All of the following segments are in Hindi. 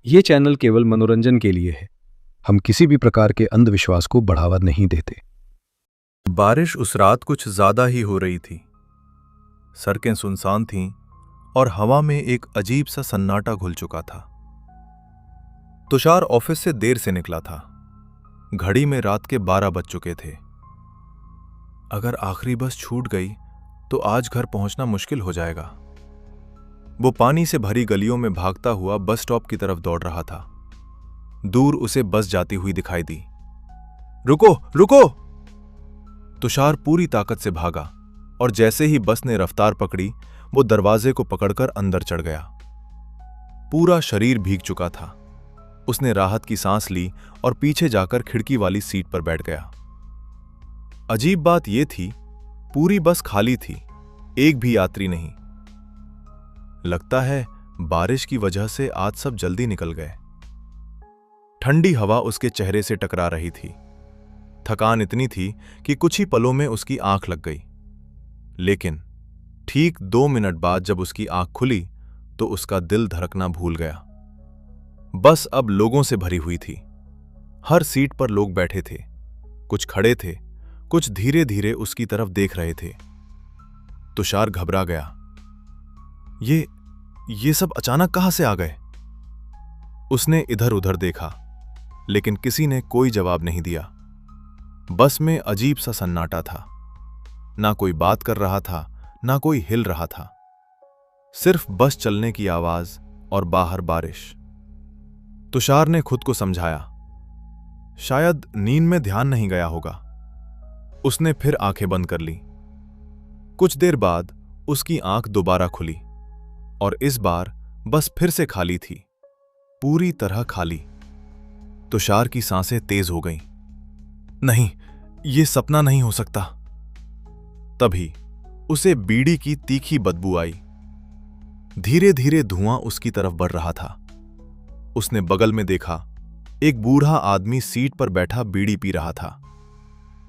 ये चैनल केवल मनोरंजन के लिए है। हम किसी भी प्रकार के अंधविश्वास को बढ़ावा नहीं देते। बारिश उस रात कुछ ज्यादा ही हो रही थी। सड़कें सुनसान थीं और हवा में एक अजीब सा सन्नाटा घुल चुका था। तुषार ऑफिस से देर से निकला था। घड़ी में रात के 12 बज चुके थे। अगर आखिरी बस छूट गई तो आज घर पहुंचना मुश्किल हो जाएगा। वो पानी से भरी गलियों में भागता हुआ बस स्टॉप की तरफ दौड़ रहा था। दूर उसे बस जाती हुई दिखाई दी। रुको रुको! तुषार पूरी ताकत से भागा और जैसे ही बस ने रफ्तार पकड़ी, वो दरवाजे को पकड़कर अंदर चढ़ गया। पूरा शरीर भीग चुका था। उसने राहत की सांस ली और पीछे जाकर खिड़की वाली सीट पर बैठ गया। अजीब बात यह थी, पूरी बस खाली थी, एक भी यात्री नहीं। लगता है बारिश की वजह से आज सब जल्दी निकल गए। ठंडी हवा उसके चेहरे से टकरा रही थी। थकान इतनी थी कि कुछ ही पलों में उसकी आंख लग गई। लेकिन ठीक 2 मिनट बाद जब उसकी आंख खुली तो उसका दिल धड़कना भूल गया। बस अब लोगों से भरी हुई थी। हर सीट पर लोग बैठे थे, कुछ खड़े थे, कुछ धीरे धीरे उसकी तरफ देख रहे थे। तुषार घबरा गया। ये सब अचानक कहां से आ गए? उसने इधर उधर देखा, लेकिन किसी ने कोई जवाब नहीं दिया। बस में अजीब सा सन्नाटा था। ना कोई बात कर रहा था, ना कोई हिल रहा था। सिर्फ बस चलने की आवाज और बाहर बारिश। तुषार ने खुद को समझाया, शायद नींद में ध्यान नहीं गया होगा। उसने फिर आंखें बंद कर ली। कुछ देर बाद उसकी आंख दोबारा खुली और इस बार बस फिर से खाली थी, पूरी तरह खाली। तुषार की सांसें तेज हो गईं। नहीं, यह सपना नहीं हो सकता। तभी उसे बीड़ी की तीखी बदबू आई। धीरे धीरे धुआं उसकी तरफ बढ़ रहा था। उसने बगल में देखा, एक बूढ़ा आदमी सीट पर बैठा बीड़ी पी रहा था।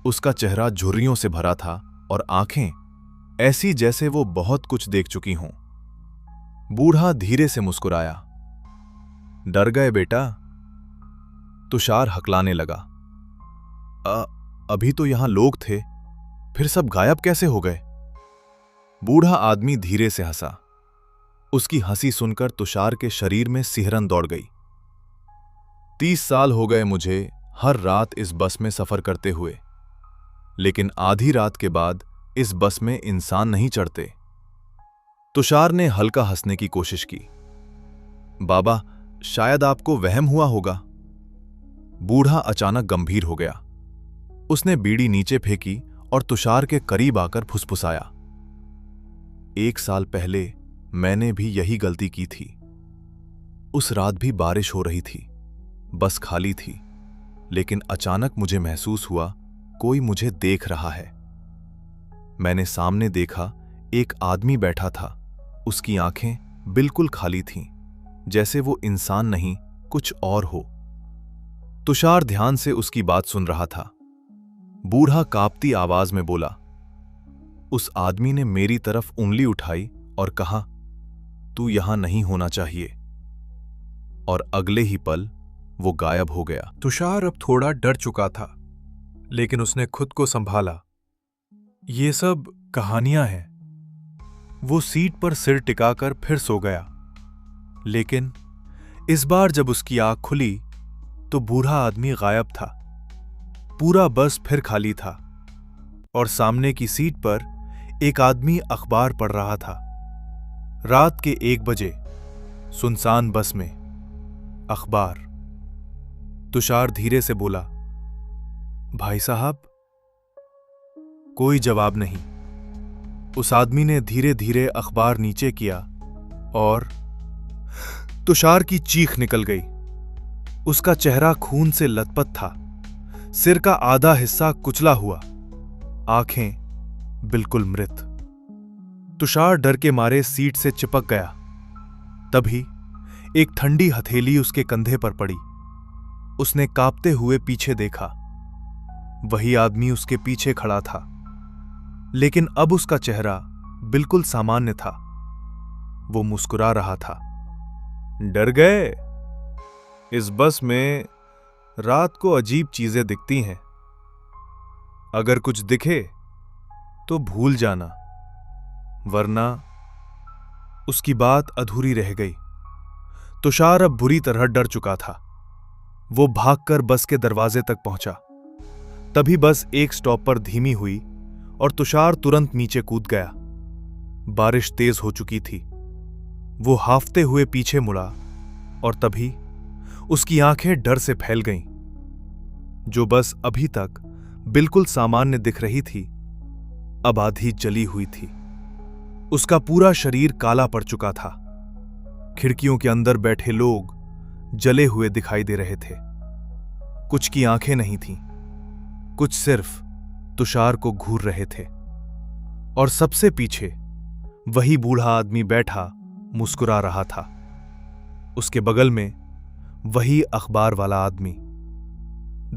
उसका चेहरा झुर्रियों से भरा था और आंखें ऐसी जैसे वो बहुत कुछ देख चुकी हों। बूढ़ा धीरे से मुस्कुराया। डर गए बेटा? तुषार हकलाने लगा। अभी तो यहां लोग थे, फिर सब गायब कैसे हो गए? बूढ़ा आदमी धीरे से हंसा। उसकी हंसी सुनकर तुषार के शरीर में सिहरन दौड़ गई। 30 साल हो गए मुझे हर रात इस बस में सफर करते हुए, लेकिन आधी रात के बाद इस बस में इंसान नहीं चढ़ते। तुषार ने हल्का हंसने की कोशिश की। बाबा, शायद आपको वहम हुआ होगा। बूढ़ा अचानक गंभीर हो गया। उसने बीड़ी नीचे फेंकी और तुषार के करीब आकर फुसफुसाया। 1 साल पहले मैंने भी यही गलती की थी। उस रात भी बारिश हो रही थी, बस खाली थी, लेकिन अचानक मुझे महसूस हुआ कोई मुझे देख रहा है। मैंने सामने देखा, एक आदमी बैठा था। उसकी आंखें बिल्कुल खाली थीं, जैसे वो इंसान नहीं कुछ और हो। तुषार ध्यान से उसकी बात सुन रहा था। बूढ़ा कांपती आवाज में बोला, उस आदमी ने मेरी तरफ उंगली उठाई और कहा, तू यहां नहीं होना चाहिए। और अगले ही पल वो गायब हो गया। तुषार अब थोड़ा डर चुका था, लेकिन उसने खुद को संभाला। ये सब कहानियां हैं। वो सीट पर सिर टिकाकर फिर सो गया। लेकिन इस बार जब उसकी आंख खुली तो बूढ़ा आदमी गायब था। पूरा बस फिर खाली था और सामने की सीट पर एक आदमी अखबार पढ़ रहा था। रात के 1 बजे सुनसान बस में अखबार। तुषार धीरे से बोला, भाई साहब? कोई जवाब नहीं। उस आदमी ने धीरे धीरे अखबार नीचे किया और तुषार की चीख निकल गई। उसका चेहरा खून से लथपथ था, सिर का आधा हिस्सा कुचला हुआ, आंखें बिल्कुल मृत। तुषार डर के मारे सीट से चिपक गया। तभी एक ठंडी हथेली उसके कंधे पर पड़ी। उसने कांपते हुए पीछे देखा। वही आदमी उसके पीछे खड़ा था, लेकिन अब उसका चेहरा बिल्कुल सामान्य था। वो मुस्कुरा रहा था। डर गए? इस बस में रात को अजीब चीजें दिखती हैं। अगर कुछ दिखे तो भूल जाना, वरना। उसकी बात अधूरी रह गई। तुषार अब बुरी तरह डर चुका था। वो भागकर बस के दरवाजे तक पहुंचा। तभी बस एक स्टॉप पर धीमी हुई और तुषार तुरंत नीचे कूद गया। बारिश तेज हो चुकी थी। वो हांफते हुए पीछे मुड़ा और तभी उसकी आंखें डर से फैल गईं। जो बस अभी तक बिल्कुल सामान्य दिख रही थी, अब आधी जली हुई थी। उसका पूरा शरीर काला पड़ चुका था। खिड़कियों के अंदर बैठे लोग जले हुए दिखाई दे रहे थे। कुछ की आंखें नहीं थीं, कुछ सिर्फ तुषार को घूर रहे थे। और सबसे पीछे वही बूढ़ा आदमी बैठा मुस्कुरा रहा था। उसके बगल में वही अखबार वाला आदमी।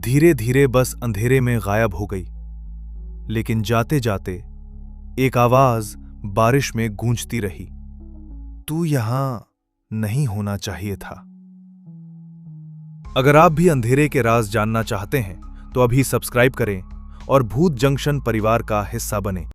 धीरे धीरे बस अंधेरे में गायब हो गई, लेकिन जाते जाते एक आवाज बारिश में गूंजती रही, तू यहां नहीं होना चाहिए था। अगर आप भी अंधेरे के राज जानना चाहते हैं तो अभी सब्सक्राइब करें और भूत जंक्शन परिवार का हिस्सा बनें।